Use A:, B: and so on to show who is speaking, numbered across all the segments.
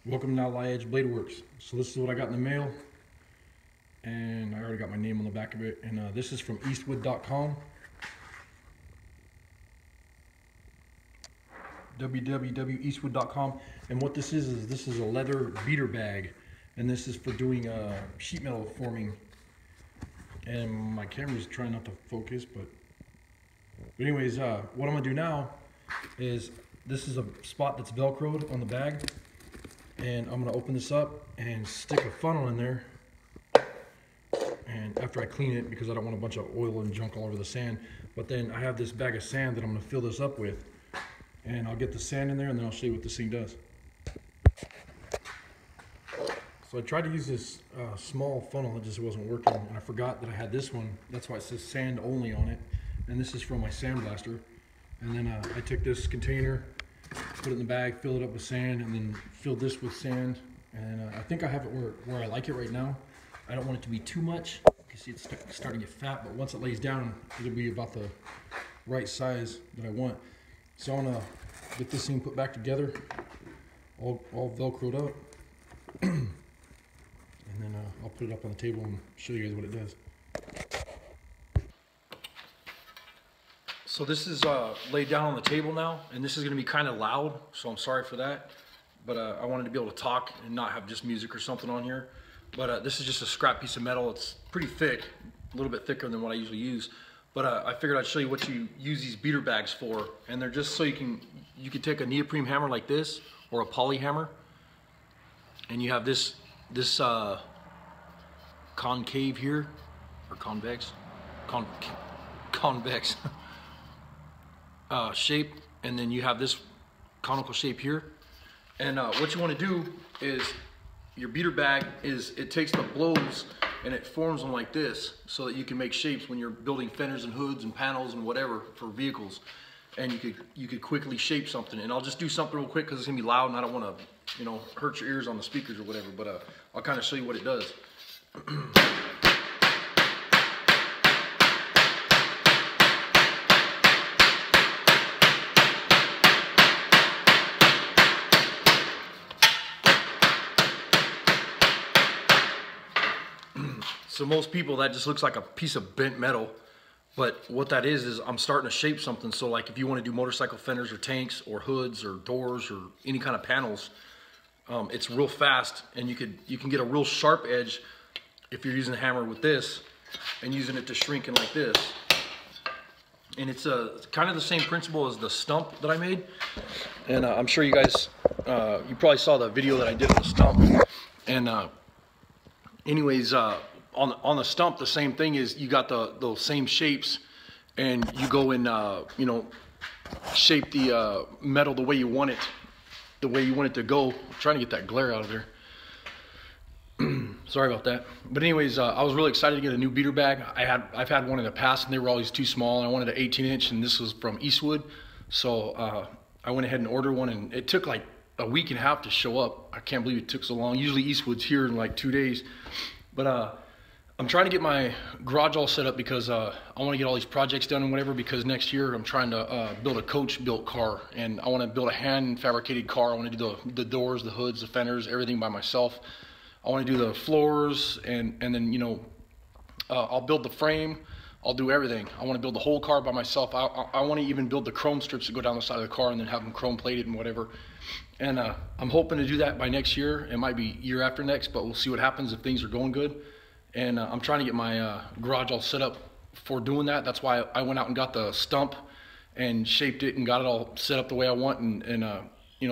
A: Welcome to Outlaw Edge Blade Works. So this is what I got in the mail, and I already got my name on the back of it. And this is from Eastwood.com. www.eastwood.com. And what this is this is a leather beater bag, and this is for doing sheet metal forming. And my camera's trying not to focus, but anyways, what I'm gonna do now is this is a spot that's velcroed on the bag. And I'm gonna open this up and stick a funnel in there. And after I clean it, because I don't want a bunch of oil and junk all over the sand. But then I have this bag of sand that I'm gonna fill this up with. And I'll get the sand in there and then I'll show you what this thing does. So I tried to use this small funnel, it just wasn't working. And I forgot that I had this one. That's why it says sand only on it. And this is from my sandblaster. And then I took this container, put it in the bag, fill it up with sand, and then fill this with sand. And I think I have it where I like it right now. I don't want it to be too much. You can see it's starting to get fat, but once it lays down, it'll be about the right size that I want. So I'm gonna get this thing put back together, all velcroed up. And then I'll put it up on the table and show you guys what it does. So this is laid down on the table now, and this is going to be kind of loud, so I'm sorry for that. But I wanted to be able to talk and not have just music or something on here. But this is just a scrap piece of metal. It's pretty thick, a little bit thicker than what I usually use. But I figured I'd show you what you use these beater bags for, and they're just so you can take a neoprene hammer like this or a poly hammer, and you have this concave here, or convex, convex. Shape, and then you have this conical shape here. And what you want to do is your beater bag it takes the blows and it forms them like this so that you can make shapes when you're building fenders and hoods and panels and whatever for vehicles. And you could quickly shape something. And I'll just do something real quick because it's gonna be loud and I don't want to hurt your ears on the speakers or whatever, but I'll kind of show you what it does. So most people, that just looks like a piece of bent metal, but what that is I'm starting to shape something. So like if you want to do motorcycle fenders or tanks or hoods or doors or any kind of panels, it's real fast, and you can get a real sharp edge if you're using a hammer with this and using it to shrink in like this. And it's kind of the same principle as the stump that I made. And I'm sure you guys, you probably saw the video that I did of the stump. And anyways, on the stump, the same thing is you got those same shapes, and you go and shape the metal the way you want it, to go. I'm trying to get that glare out of there. Sorry about that. But anyways, I was really excited to get a new beater bag. I've had one in the past, and they were always too small, and I wanted an 18-inch, and this was from Eastwood. So I went ahead and ordered one, and it took like a week and a half to show up. I can't believe it took so long. Usually Eastwood's here in like 2 days. But I'm trying to get my garage all set up because I want to get all these projects done and whatever, because next year I'm trying to build a coach-built car, and I want to build a hand-fabricated car. I want to do the doors, the hoods, the fenders, everything by myself. I want to do the floors, and then I'll build the frame. I'll do everything. I want to build the whole car by myself. I want to even build the chrome strips that go down the side of the car and then have them chrome plated and whatever. And I'm hoping to do that by next year. It might be year after next, but we'll see what happens if things are going good. And I'm trying to get my garage all set up for doing that. That's why I went out and got the stump and shaped it and got it all set up the way I want. And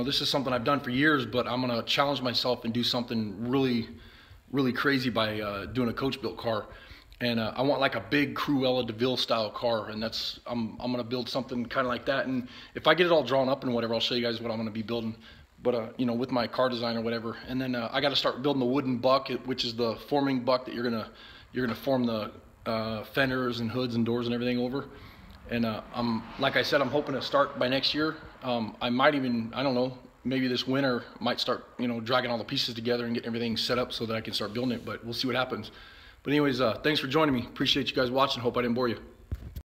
A: this is something I've done for years, but I'm gonna challenge myself and do something really, really crazy by doing a coach-built car. And I want like a big Cruella DeVille style car, and I'm gonna build something kind of like that. And if I get it all drawn up and whatever, I'll show you guys what I'm gonna be building. But with my car design or whatever. And then I got to start building the wooden buck, which is the forming buck that you're gonna form the fenders and hoods and doors and everything over. And like I said, I'm hoping to start by next year. I might even, I don't know, maybe this winter might start dragging all the pieces together and getting everything set up so that I can start building it. But we'll see what happens. But anyways, thanks for joining me. Appreciate you guys watching. Hope I didn't bore you.